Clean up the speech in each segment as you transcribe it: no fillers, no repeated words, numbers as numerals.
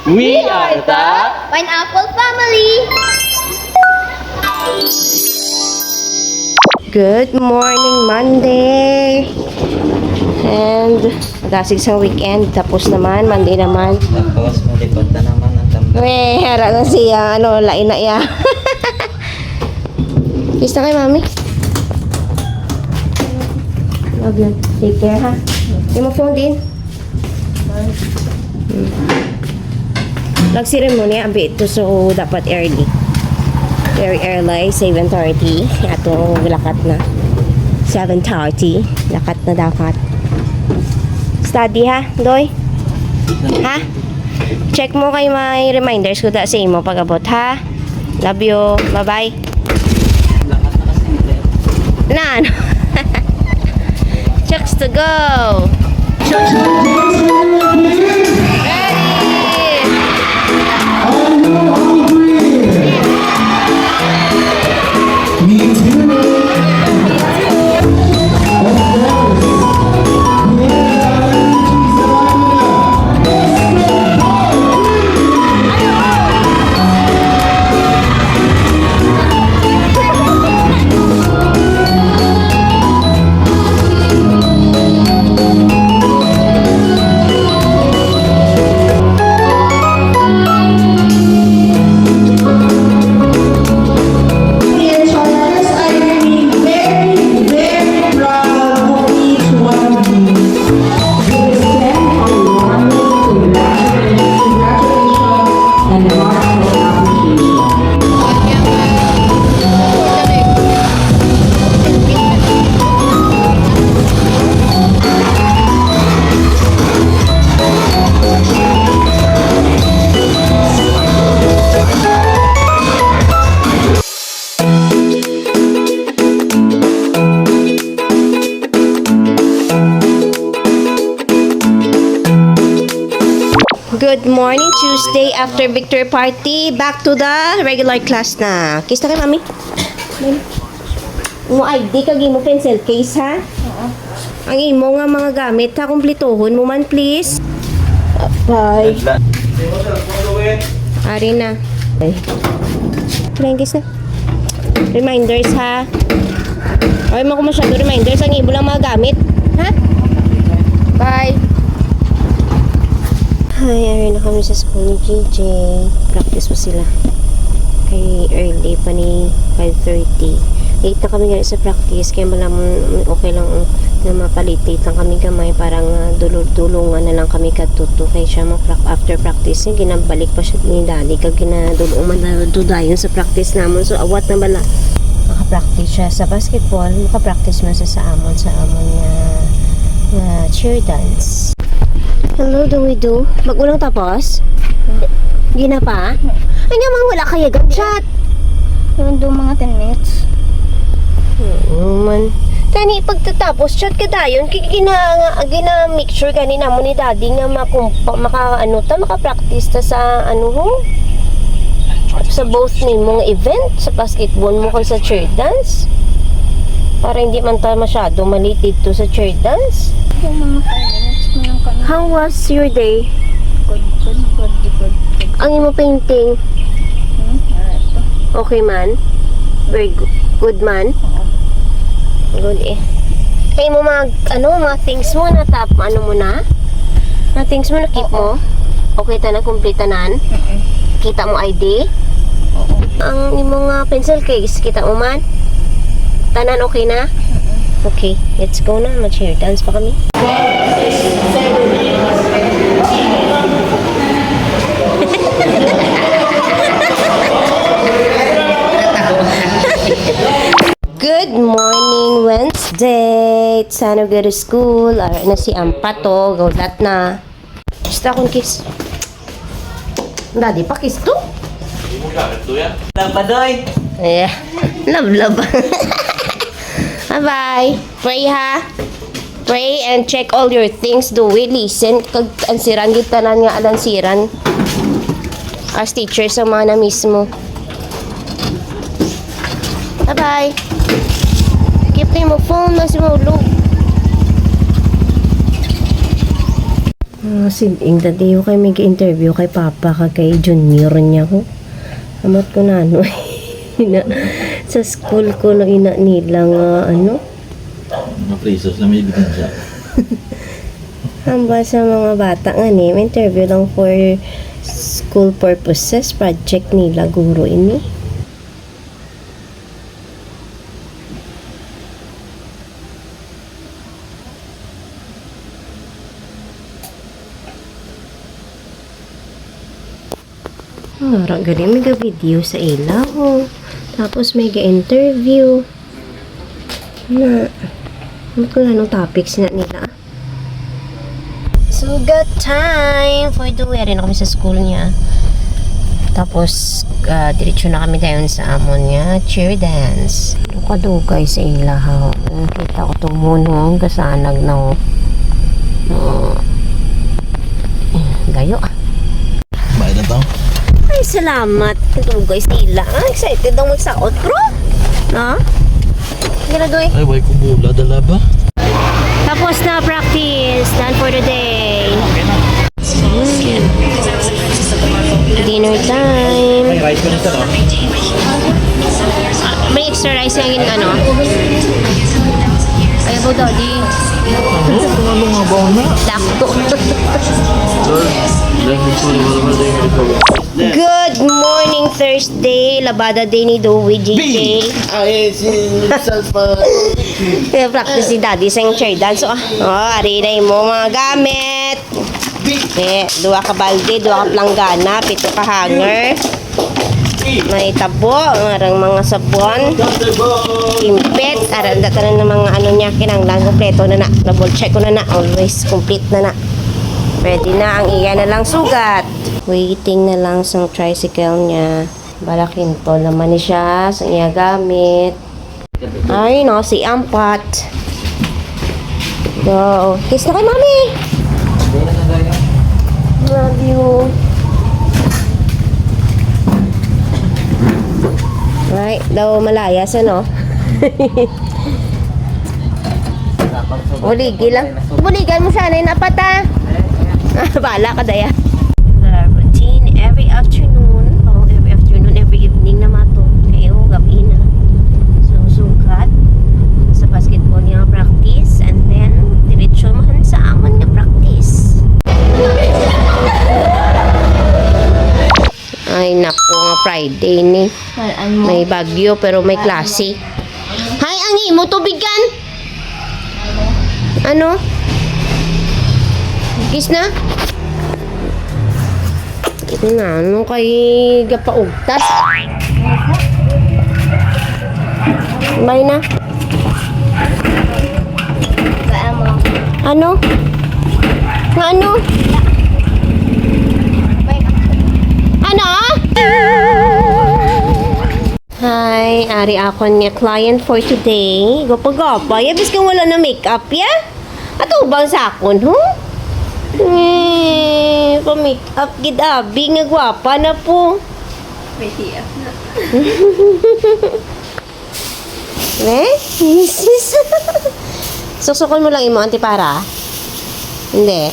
We are the Pineapple Family! Good morning, Monday! And dasig sa weekend. Tapos naman, Monday naman. Tapos malipad na naman ang tambay. Hara na siya. Lain na iya. Kiss na kay Mami. Love you. Take care, ha? Yung mo phone din. Nag-ceremony abi ito, so dapat early. Very early, 7:30. Atong lakat na. 7:30. Lakat na dapat. Study ha, Doy? Ha? Check mo kay may reminders ko sa imo pag-abot ha. Love you. Bye-bye. Na ano? Checks to go. Good morning, Tuesday after victory party. Back to the regular class na. Kiss na kay Mami. Mo ID kag imo pencil case ha? Oo. Ang imo nga mga gamit ha, kumplituhon mo man please. Bye. Ari na. Ay. Kiss na. Reminders ha. Ay mo ko masyado reminders, ang imo lang mga gamit. Ha? Bye. Ay, ari na kami sa school ni JJ. Practice pa sila. Kay early pa ni 5:30. Late na kami nga sa practice. Kaya malamang okay lang na mapalitate lang kami gamay. Parang dulungan na lang kami katuto. Kaya siya after practice niya, ginabalik pa siya ni Daddy. Kag ginadulong man dudayon sa practice namon. So, awat na bala. Makapractice siya sa basketball. Makapractice man siya sa amon na cheer dance. Hello, do we do? Bagulang tapos? Hindi. Hindi na pa? Ay naman, wala kaya chat. Yung doon mga 10 minutes. Man. Tani, pagtatapos, chat ka tayo. Gina-make sure ganina mo ni Daddy nga maka-practice ta sa sa both ni mga event, sa basketball mo kung sa cheer dance. Para hindi man tayo masyado malitid to sa cheer dance. Yung mga 5 minutes mo lang kami. How was your day? Good. Ang imo painting, Alright. okay man? Very good man? Good eh. Kaya mo mga things mo na mo na? Na things mo na keep mo? Okay ta na, complete tanan? Kita mo ID? Oo. Ang imo nga pencil case, kita mo man? Tanan okay na? Okay, let's go na. Mag-cheer dance pa kami. Good morning, Wednesday. Sana go to school. Alright na si Ampato. Gaulat na. Basta akong kiss. Daddy pa kiss to? Lampadoy! Yeah. Love. Bye-bye. Pray ha. Pray and check all your things. Do we listen? Kag ansiran kita na nga alansiran. As teachers sa mga na mismo. Bye-bye. Keep mo phone na si Molo. Siling dati yung kay may interview kay Papa kay junior niya ko. Amat ko na ano. Sa school ko no ina nila nga ano. Mga presos na may ebidensya. Hamba sa mga bata nga ni, may interview lang for school purposes, project nila guro ini. Harap gali may video sa ila oh. Tapos may ga-interview. Na, ano kung anong topics na nila? So, got time for the wedding na kami sa school niya. Tapos, diretso na kami dayon sa amon niya. Cheer dance. Kadugay sa ila ha. Kita ko tumunong kasanag na gayo ah. Bayad na to? Ay, salamat. Kadugay sa ila. Excited daw magsaot, bro. Na? Ginadoy. Ay, why ko bula, dala ba? Tapos na practice. Done for the day. Dinner time. Ay, rice ko nito, no? May extra rice yung ano. Ay, po daddy. Ano? Ano nga ba na? Dakto. Good morning Thursday. Labada day ni Dowie GJ. Ay, si Salpa. Practice si daddy sa chair dance. Ari na mo mga gamit. Dua ka balde, dua ka planggana, 7 ka hanger. May tabo, marang mga sabon, kimpet, aral data na ng mga ano niya, kinanglan, kompleto na na. Double check ko na na, always complete na na. Pwede na, ang iya na lang sugat. Waiting na lang sa tricycle niya. Balakin to naman ni siya, sa iya gamit. Ay, no, si Ampat. Go. Kiss na kay mami. Love you. Right, daw malayas ano. Buligi lang. Buligan mo sana yung napata. Bala ka daya. Routine every afternoon. Every evening na mato. Kayo, gabi na. So, sugat. Sa basketball niya practice. And then, diretso mahan sa amon nga practice. Ay, naku nga Friday ni. May bagyo pero may klase. Hay, ang imo tubigan. Ano? Kiss na? Ito na, ano kay gapaugtas? May na? Ano? Nga ano? Ano? Hi, ari ako niya client for today. Gapa-gapa. Yabis kang wala na makeup, ya? Ato bang sakon, huh? Pa-makeup gid abi nga gwapa na po. Pretty up na. Sis. Suksukon mo lang imo antipara. Hindi.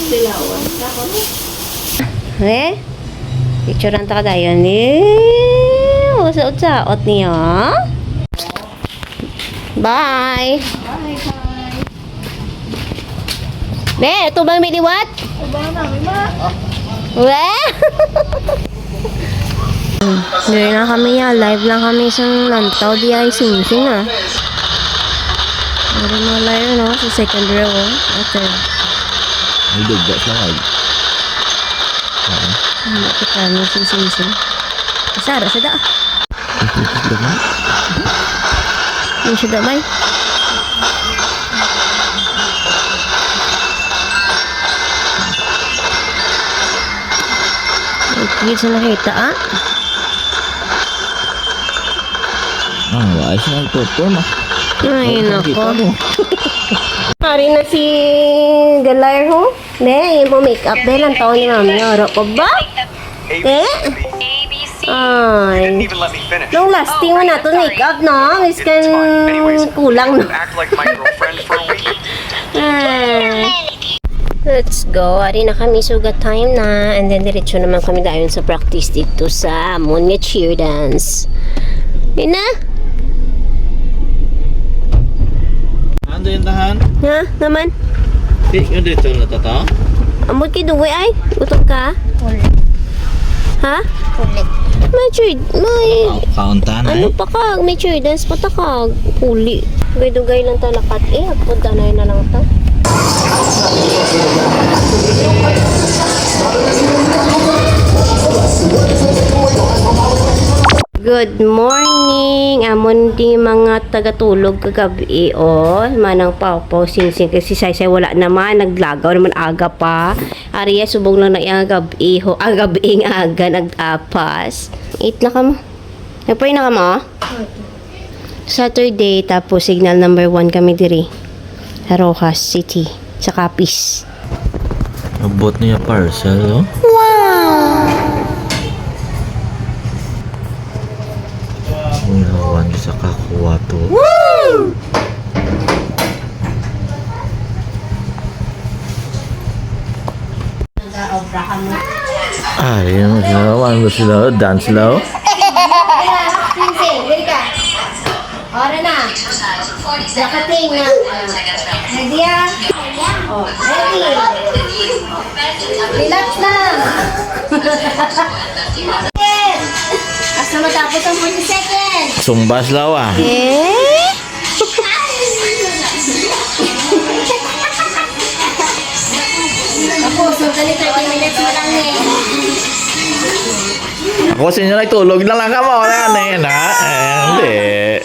Dilawan. Picturean ta ka dayon. Usaot-saot niya. Bye. Ito ba may liwat? Hindi na kami ya. Live lang kami sa lantaw. Di ay sing-sing ah. Meron mga live no? Sa second row. Okay. May dugdas lang ay. Kita mo sing-sing. Masara sa da. Yung siya da bay. Hindi sa nakita ah. Ayos na nagtutun ah. Ay, nako. Hari na si Galar ho. Ne, mo makeup din ang taon ni mami. Oro ko ba? Ay. Nung lasting mo na to makeup, no? Is kan kulang, no? Ay. Let's go. Ari na kami. Sugat time na. And then, diretso naman kami dayon sa practice dito sa Monya Cheer Dance. Yun na? Ando yung tahan? Ha? Naman? Di, yung dito na tata? Amot kidugoy ay? Utong ka? Ulit. Ha? Ulit. May cheer. May... Kaunta na Ano pa kag? May cheer dance pa ta kag. Huli. Dugay-dugay lang ta lakat. Punta na yun na lang ta. Good morning! Amon di mga tagatulog kagabi manang papaw sinsing kasi Saysay wala naman naglagaw naman aga pa. Ariya subong lang na iyang gabi agabi aga nag-apas. Eat na ka mo. Nagpray na ka mo? Saturday tapos signal number 1 kami diri sa Rojas City sa Capiz. Abot niya parcel, oh. Unawan sa kakuha to. Ay, yung naman ba sila? Dance sila, oh. Ora na. Nakating na. Ready ah? Oh, ready. Relax lang. Asa matapos ang 40 seconds. Sumbas law, ah. Ako, sundali 30 minutes mo lang eh. Ako sa inyo nagtulog na lang ka mo. Yan, ha? Hindi.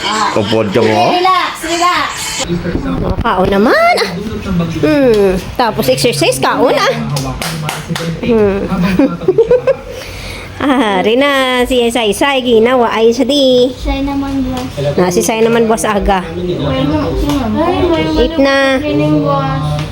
Kapod ka mo. Relax, relax. Kaon naman. Tapos exercise, kaon ah. Rina, si Saysay, ginawa ay sa di. Siya naman boss. Si Say naman boss aga. Ay, Eat na. Training boss.